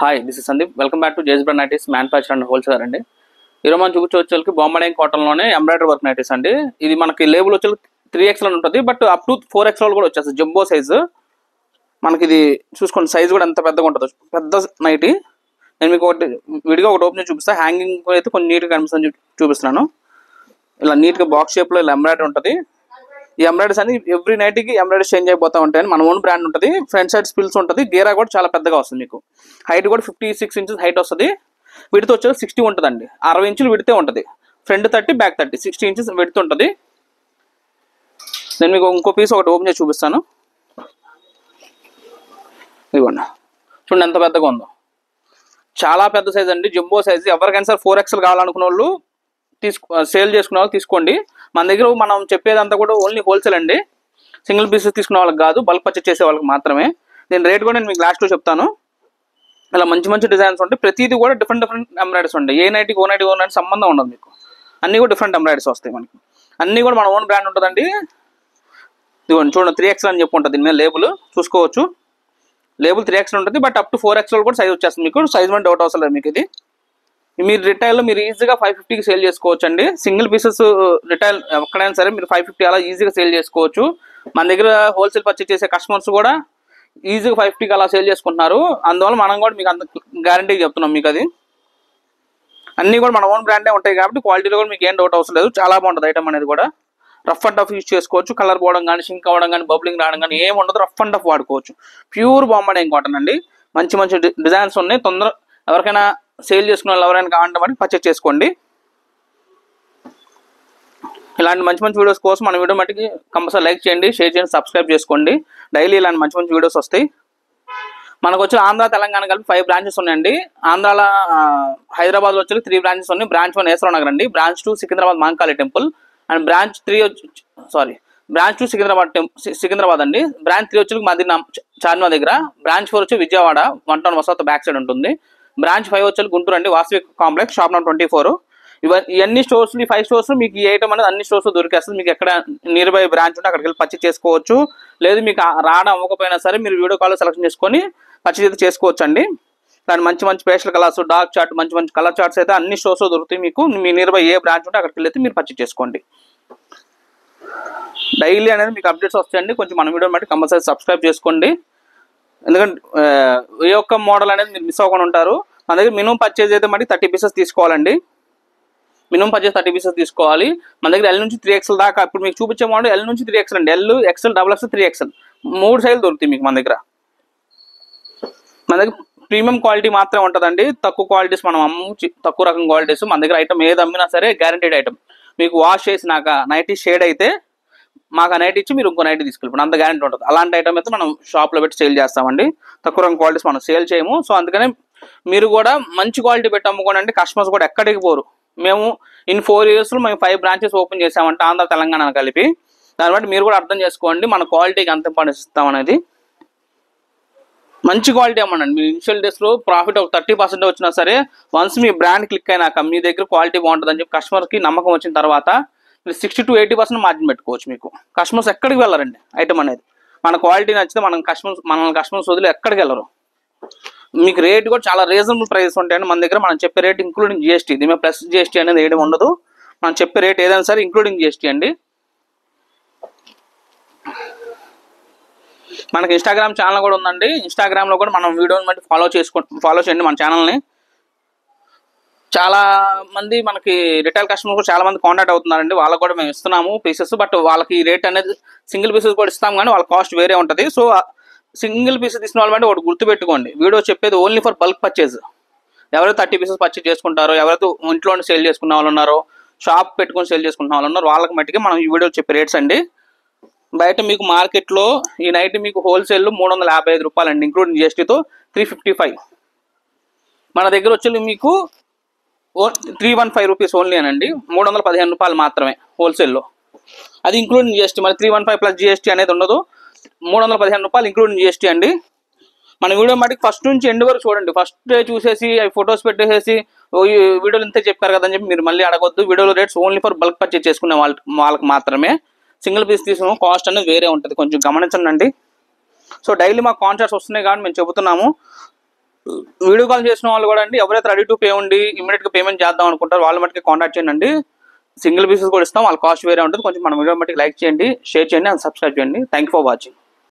Hi, this is Sandeep. Welcome back to Jaze brand nighties manufacture and wholesaler అండి. ఈరోజు మనం చూపించే బొమ్మడైన్ కాటన్లోనే ఎంబ్రాయిడరీ వర్క్ నైటీస్ అండి. ఇది మనకి లేబుల్ వచ్చి 3XL ఉంటుంది, బట్ అప్ టు 4XL కూడా వచ్చేస్తుంది. జంబో సైజు మనకి ఇది చూసుకోండి, సైజ్ కూడా ఎంత పెద్దగా ఉంటుందో. పెద్ద నైటీ. నేను మీకు విడిగా ఒకటి ఓపెన్ చేసి చూపిస్తాను. హ్యాంగింగ్ అయితే కొంచెం నీట్గా కనిపిస్తుంది చూపిస్తున్నాను. ఇలా నీట్గా బాక్స్ షేప్లో ఇలా ఎంబ్రాయిడరీ ఉంటుంది. ఈ ఎంబ్రాయిడరీస్ అని ఎవ్రీ నైట్కి ఎంబ్రాయిడరీస్ చేంజ్ అయిపోతూ ఉంటాయి. మన ఓన్ బ్రాండ్ ఉంటుంది. ఫ్రంట్ సైడ్ స్పిల్స్ ఉంటుంది. గేరా కూడా చాలా పెద్దగా వస్తుంది. మీకు హైట్ కూడా 56 ఇంచెస్ హైట్ వస్తుంది. విడత వచ్చేసి 60 ఉంటుందండి. 60 ఇంచులు విడితే ఉంటుంది. ఫ్రంట్ 30, బ్యాక్ 30, 60 ఇంచెస్ విడత ఉంటుంది. నేను మీకు ఇంకో పీస్ ఒకటి ఓపెన్ చేసి చూపిస్తాను. ఇదిగోండి, చూడండి ఎంత పెద్దగా ఉందో. చాలా పెద్ద సైజ్ అండి, జంబో సైజ్. ఎవరికైనా సరే 4XL కావాలనుకున్న వాళ్ళు సేల్ చేసుకునే వాళ్ళు తీసుకోండి. మన దగ్గర మనం చెప్పేదంతా కూడా ఓన్లీ హోల్సేల్ అండి. సింగిల్ పీసెస్ తీసుకునే వాళ్ళకి కాదు, బల్క్ పర్చేస్ చేసే వాళ్ళకి మాత్రమే. దీని రేట్ కూడా నేను మీకు లాస్ట్లో చెప్తాను. ఇలా మంచి మంచి డిజైన్స్ ఉంటాయి. ప్రతిదీ కూడా డిఫరెంట్ ఎంబ్రాయిడరీస్ ఉంటాయి. ఏ నైట్కి ఓ నైట్ సంబంధం ఉండదు మీకు. అన్నీ కూడా డిఫరెంట్ ఎంబ్రాయిడరీస్ వస్తాయి మనకి. అన్నీ కూడా మన ఓన్ బ్రాండ్ ఉంటుందండి. ఇదిగోండి చూడండి, 3XL అని చెప్పి ఉంటుంది. దీని మీద లేబుల్ చూసుకోవచ్చు. లేబుల్ 3XL ఉంటుంది, బట్ అప్ టు 4XL కూడా సైజ్ వచ్చేస్తుంది. మీకు సైజ్ మీద డౌట్ అవసరం లేదు. మీకు ఇది మీరు రిటైల్లో మీరు ఈజీగా 550కి సేల్ చేసుకోవచ్చు అండి. సింగిల్ పీసెస్ రిటైల్ ఎక్కడైనా సరే మీరు 550 అలా ఈజీగా సేల్ చేసుకోవచ్చు. మన దగ్గర హోల్సేల్ పర్చేస్ చేసే కస్టమర్స్ కూడా ఈజీగా 550కి అలా సేల్ చేసుకుంటున్నారు. అందువల్ల మనం కూడా మీకు అంత గ్యారంటీ చెప్తున్నాం. మీకు అది అన్నీ కూడా మన ఓన్ బ్రాండే ఉంటాయి కాబట్టి క్వాలిటీలో కూడా మీకు ఏం డౌట్ అవసరం లేదు. చాలా బాగుంటుంది ఐటమ్ అనేది కూడా. రఫ్ అండ్ టఫ్ యూజ్ చేసుకోవచ్చు. కలర్ పోవడం కానీ, షింక్ అవ్వడం కానీ, బబ్లింగ్ రావడం కానీ ఏమి ఉండదు. రఫ్ అండ్ టఫ్ వాడుకోవచ్చు. ప్యూర్ బొమ్మడైన్ కాటన్ అండి. మంచి మంచి డిజైన్స్ ఉన్నాయి. తొందర ఎవరికైనా సేల్ చేసుకున్న వాళ్ళు ఎవరైనా కావాలంటే మనకి పర్చేస్ చేసుకోండి. ఇలాంటి మంచి మంచి వీడియోస్ కోసం మన వీడియో మట్టికి కంపల్సరీ లైక్ చేయండి, షేర్ చేయండి, సబ్స్క్రైబ్ చేసుకోండి. డైలీ ఇలాంటి మంచి మంచి వీడియోస్ వస్తాయి. మనకు వచ్చి ఆంధ్ర, తెలంగాణ కలిపి 5 బ్రాంచెస్ ఉన్నాయండి. ఆంధ్రాలో హైదరాబాద్లో వచ్చి 3 బ్రాంచెస్ ఉన్నాయి. బ్రాంచ్ 1 ఏసరావు నగర్ అండి. Branch 2 Secunderabad Mahankali temple. And branch 2 Secunderabad అండి. బ్రాంచ్ 3 వచ్చి మదీనా చార్మినార్ దగ్గర. బ్రాంచ్ 4 వచ్చి విజయవాడ 1 టౌన్ వసత బ్యాక్ సైడ్ ఉంటుంది. బ్రాంచ్ 5 వచ్చి గుంటూరు అండి, వాసవి కాంప్లెక్స్, షాప్ నెంబర్ 24. ఇవన్నీ స్టోర్స్, ఈ 5 స్టోర్స్ మీకు ఈ ఐటమ్ అనేది అన్ని స్టోర్స్ దొరికేస్తుంది. మీకు ఎక్కడ నియర్ బై బ్రాంచ్ ఉంటే అక్కడికి వెళ్ళి పర్చేస్ చేసుకోవచ్చు. లేదు మీకు రావడం అవ్వకపోయినా సరే మీరు వీడియో కాల్ సెలెక్షన్ చేసుకొని పర్చేస్ అయితే చేసుకోవచ్చు అండి. దాని మంచి మంచి పేస్టల్ కలర్స్, డార్క్ చార్ట్, మంచి మంచి కలర్ చార్ట్స్ అయితే అన్ని స్టోర్స్ దొరుకుతాయి. మీకు మీ నియర్ బై ఏ బ్రాంచ్ ఉంటే అక్కడికి వెళ్ళి మీరు పర్చేస్ చేసుకోండి. డైలీ అనేది మీకు అప్డేట్స్ వస్తాయండి. కొంచెం మన వీడియో బట్టి కంపల్సరీ సబ్స్క్రైబ్ చేసుకోండి. ఎందుకంటే ఏ ఒక్క మోడల్ అనేది మీరు మిస్ అవ్వకుండా ఉంటారు. మన దగ్గర మినిమం పర్చేజ్ అయితే మరి 30 పీసెస్ తీసుకోవాలండి. మినిమం పర్చేజ్ 30 పీసెస్ తీసుకోవాలి. మన దగ్గర L నుంచి 3XL దాకా. ఇప్పుడు మీకు చూపించే మోడల్ L నుంచి 3XL అండి. L, XL, XXL, 3XL 3 సైజులు దొరుకుతాయి మీకు మన దగ్గర. మన దగ్గర ప్రీమియం క్వాలిటీ మాత్రమే ఉంటుందండి. తక్కువ క్వాలిటీస్ మనం తక్కువ రకం క్వాలిటీస్ మన దగ్గర. ఐటమ్ ఏది అమ్మినా సరే గ్యారంటీడ్ ఐటమ్. మీకు వాష్ చేసినాక నైటీ షేడ్ అయితే మాకు ఆ నైట్ ఇచ్చి మీరు ఇంకో నైట్ తీసుకెళ్ళిపోండి, అంత గ్యారంటీ ఉంటుంది. అలాంటి ఐటమ్ అయితే మనం షాప్లో పెట్టి సేల్ చేస్తామండి. తక్కువ రకం క్వాలిటీస్ మనం సేల్ చేయము. సో అందుకనే మీరు కూడా మంచి క్వాలిటీ పెట్టి అమ్ముకోండి అంటే కస్టమర్స్ కూడా ఎక్కడికి పోరు. మేము ఇన్ 4 ఇయర్స్లో మేము 5 బ్రాంచెస్ ఓపెన్ చేసామంటే ఆంధ్ర, తెలంగాణ కలిపి. దాన్ని బట్టి మీరు కూడా అర్థం చేసుకోండి మన క్వాలిటీకి ఎంత ఇంపార్టెన్స్ ఇస్తాం అనేది. మంచి క్వాలిటీ అమ్మండి. మీ ఇనిషియల్ డేస్లో ప్రాఫిట్ ఒక 30% వచ్చినా సరే వన్స్ మీ బ్రాండ్ క్లిక్ అయినాక మీ దగ్గర క్వాలిటీ బాగుంటుందని చెప్పి కస్టమర్కి నమ్మకం వచ్చిన తర్వాత 60 to 80% మార్జిన్ పెట్టుకోవచ్చు. మీకు కస్టమర్స్ ఎక్కడికి వెళ్ళరండి. ఐటమ్ అనేది మన క్వాలిటీ నచ్చితే మన కస్టమర్స్ వదిలి ఎక్కడికి వెళ్ళరు. మీకు రేట్ కూడా చాలా రీజనబుల్ ప్రైస్ ఉంటాయండి మన దగ్గర. మనం చెప్పే రేట్ ఇంక్లూడింగ్ GST. దీని ప్లస్ GST అనేది ఏమి ఉండదు. మనం చెప్పే రేట్ ఏదైనా సరే ఇంక్లూడింగ్ GST అండి. మనకి ఇన్స్టాగ్రామ్ ఛానల్ కూడా ఉందండి. ఇన్స్టాగ్రామ్లో కూడా మనం వీడియోని బట్టి ఫాలో చేయండి మన ఛానల్ని. చాలా మంది మనకి రిటైల్ కస్టమర్ కూడా చాలా మంది కాంటాక్ట్ అవుతున్నారండి. వాళ్ళకి కూడా మేము ఇస్తున్నాము పీసెస్. బట్ వాళ్ళకి రేట్ అనేది సింగిల్ పీసెస్ కూడా ఇస్తాం కానీ వాళ్ళ కాస్ట్ వేరే ఉంటుంది. సో సింగిల్ పీసెస్ తీసుకున్న వాళ్ళంటే ఒకటి గుర్తుపెట్టుకోండి, వీడియో చెప్పేది ఓన్లీ ఫర్ బల్క్ పర్చేజ్. ఎవరైతే 30 పీసెస్ పర్చేజ్ చేసుకుంటారో, ఎవరైతే ఇంట్లో సేల్ చేసుకున్న వాళ్ళు ఉన్నారో, షాప్ పెట్టుకొని సేల్ చేసుకున్న వాళ్ళు ఉన్నారో వాళ్ళకి మట్టికి మనం ఈ వీడియో చెప్పే రేట్స్ అండి. బయట మీకు మార్కెట్లో ఈ నైట్ మీకు హోల్సేల్ 355 రూపాయలు అండి, ఇంక్లూడింగ్ GSTతో 355. మన దగ్గర వచ్చి మీకు 315 రూపీస్ ఓన్లీ అనండి. 315 రూపాయలు మాత్రమే హోల్సేల్లో. అది ఇంక్లూడింగ్ GST. మరి 315 ప్లస్ GST అనేది ఉండదు. 315 రూపాయలు ఇంక్లూడింగ్ GST అండి. మన వీడియో మటుకు ఫస్ట్ నుంచి ఎండ్ వరకు చూడండి. ఫస్ట్ చూసేసి అవి ఫొటోస్ పెట్టేసేసి ఈ వీడియోలు ఇంతే చెప్పారు కదని చెప్పి మీరు మళ్ళీ అడగొద్దు. వీడియోలో rates only for bulk purchase చేసుకునే వాళ్ళకి మాత్రమే. సింగిల్ పీస్ తీసుకున్న కాస్ట్ అనేది వేరే ఉంటుంది, కొంచెం గమనించండి. సో డైలీ మాకు కాంట్రాక్ట్స్ వస్తున్నాయి కాబట్టి మేము చెబుతున్నాము. వీడియో కాల్ చేసిన వాళ్ళు కూడా అండి, ఎవరైతే రెడీ టు పే ఉండి ఇమీడియట్గా పేమెంట్ చేద్దాం అనుకుంటారో వాళ్ళ మట్టుకి కాంటాక్ట్ చేయండి. సింగిల్ పీసెస్ కూడా ఇస్తాం, వాళ్ళ కాస్ట్ వేరే ఉంటుంది. కొంచెం మన వీడియో మట్టుకు లైక్ చేయండి, షేర్ చేయండి అండ్ సబ్స్క్రైబ్ చేయండి. Thank you for watching.